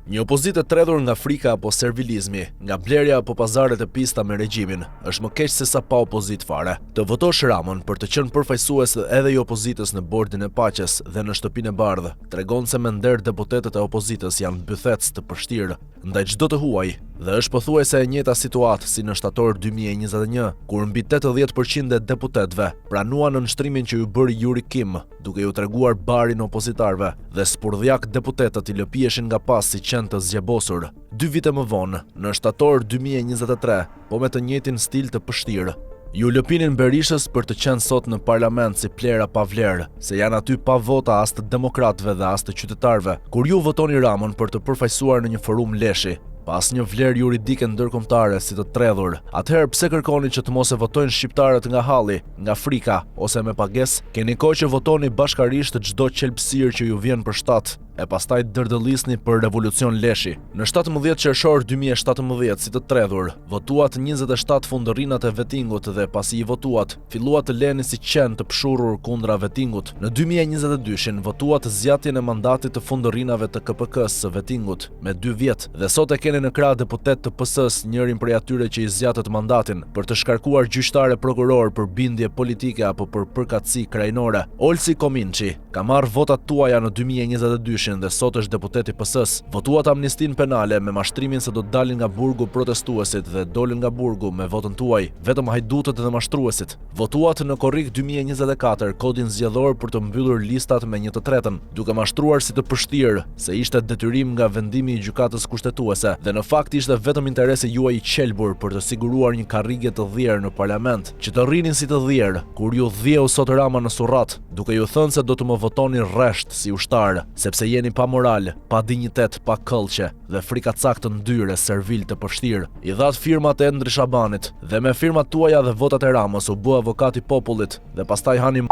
Një opozitë e tredhur nga frika apo servilizmi, nga blerja apo pazaret e pista me regjimin, është më keq se sa pa opozitë fare. Të votosh Ramon për të qenë përfaqësues edhe i opozitës në Bordin e Paqes dhe në Shtëpinë e Bardhë, tregon se me nder deputetët e opozitës janë bythec të përshtirë ndaj çdo të huaj, dhe është pothuajse e njëjta situatë si në shtator 2021, kur mbi 80% e deputetëve pranuan nënshtrimin që ju bëri Yuri Kim, duke ju treguar barin opozitarëve, dhe spurdhjak deputetët i lëpieshin nga pas si qenë të zgjebosur. 2 vite më vonë, në shtator 2023, po me të njëjtin stil të përshtirë. Ju lëpinin Berishës për të qenë sot në parlament si plera pa vlerë, se janë aty pa vota as të demokratëve dhe as të qytetarëve, kur ju votoni Ramon për të përfaqësuar në një forum leshi, pas një vlerë juridike ndërkombëtare si të tredhur. Atëherë pse kërkoni që të mos e votojnë shqiptarët nga halli, nga frika ose me pagesë? Keni kohë që votoni bashkarisht çdo qelpsir që ju vjen për shtat, e pastaj dërdëllisni për revolucion leshi. Në 17 qershor 2017, si të tredhur, votuat 27 fundërinat e vettingut dhe pasi i votuat, filluat të leni si qenë të pshurur kundra vettingut. Në 2022 votuat zgjatjen e mandatit të fundërinave të KPK-s së vettingut me 2 vjet, dhe sot e keni në krah deputet të PS-s, njërin prej atyre që i zgjatët mandatin për të shkarkuar gjyqtare prokuror për bindje politike apo për përkatësi krajnore. Olsi Kominçi ka marrë votat tuaja në 2022 dhe sot është deputet i PS-s. Votuat amnistin penale me mashtrimin se do të dalin nga burgu protestuesit dhe dolin nga burgu me votën tuaj, vetëm hajdutët dhe mashtruesit. Votuat në korrik 2024 kodin zgjedhor për të mbyllur listat me 1/3, duke mashtruar si të përshtirë se ishte detyrim nga vendimi i gjykatës kushtetuese dhe në fakt ishte vetëm interesi juaj i qelbur për të siguruar një karrige të dhjerë në parlament, që të rrinin si të dhjerë kur ju dhjeu sot Rama në surrat, duke ju thënë se do të më votoni rresht si ushtar, sepse jeni pa moral, pa dinjitet, pa këllqe dhe frikacak të ndyre servil të përshtirë. I dhat firmat e Endri Shabanit dhe me firmat tuaja dhe votat e Ramës u bë avokati popullit dhe pastaj hani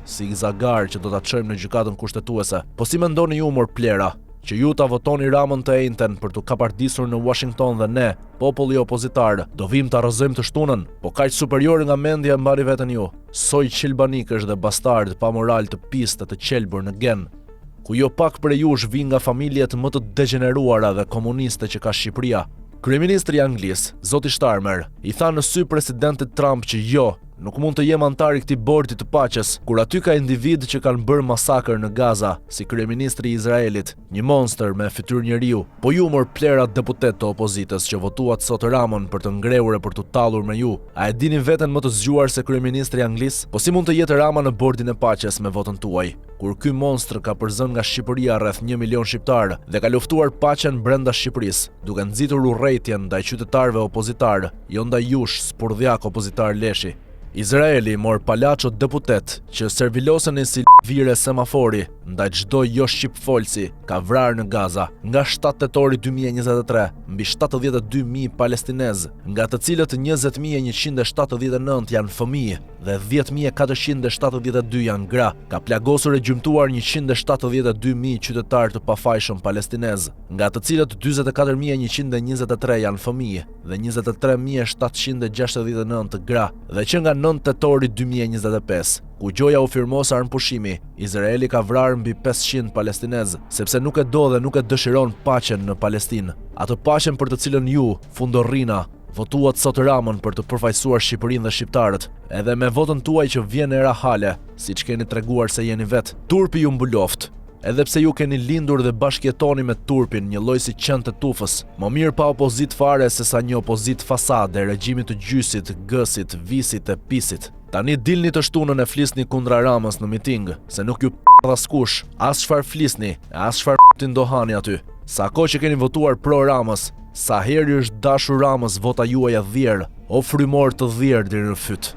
si Zagar që do ta çojmë në gjykatën kushtetuese. Po si mendoni ju mor plera, që ju ta votoni Ramën të ejnëten për të kapardisur në Washington dhe ne, populli opozitar, do vim ta rrëzojmë të shtunën, po kaq superior nga mendja mbari veten ju. Soj qilbanikësh dhe bastard pa moral të pistë të qelbur në gen, ku jo pak prej jush vin nga familjet më të degeneruara dhe komuniste që ka Shqipëria. Kryeministri i Anglisë, zoti Starmer, i tha në sy presidentit Trump që jo, nuk mund të jem antar i këtij bordi të paqes, kur aty ka individ që kanë bërë masakër në Gaza, si kryeministri i Izraelit, një monster me fytyrë njeriu. Po ju mor plerat deputet të opozitës që votuat sot Ramon për të ngrehur e për të tallur me ju, a e dini veten më të zgjuar se kryeministri i Anglisë? Po si mund të jetë Rama në bordin e paqes me votën tuaj, kur ky monstër ka përzën nga Shqipëria rreth 1 milion shqiptar dhe ka luftuar paqen brenda Shqipërisë, duke nxitur urrëtitjen ndaj qytetarëve opozitar, jo ndaj jush spurdhjak opozitar leshi. Izraeli mor palaço deputet që servilosen si vire semafori ndaj çdo jo shqip folsi ka vrarë në Gaza nga 7 tetori 2023 mbi 72.000 palestinez, nga të cilët 20.179 janë fëmijë dhe 10.472 janë gra. Ka plagosur e gjymtuar 172.000 qytetar të pafajshëm palestinez, nga të cilët 44.123 janë fëmijë dhe 23.769 gra, dhe që nga 9 tetori 2025, ku gjoja u firmos armëpushimi, Izraeli ka vrarë mbi 500 palestinez, sepse nuk e do dhe nuk e dëshiron paqen në Palestinë. Atë paqen për të cilën ju, fundorrina, votuat sot Ramon për të përfaqësuar Shqipërinë dhe shqiptarët, edhe me votën tuaj që vjen era hale, siç keni treguar se jeni vet. Turpi ju mbuloft. Edhe pse ju keni lindur dhe bashkjetoni me turpin, një lloj si qenë të tufës, më mirë pa opozit fare se sa një opozit fasade e regjimit të gjysit, gësit, visit e pisit. Tani dilni të shtunën e flisni kundra Ramës në miting, se nuk ju askush, as çfarë flisni, as çfarë të ndohani aty. Sa kohë që keni votuar pro Ramës, sa herë është dashur Ramës vota juaja dhier, o frymor të dhier deri në fyt.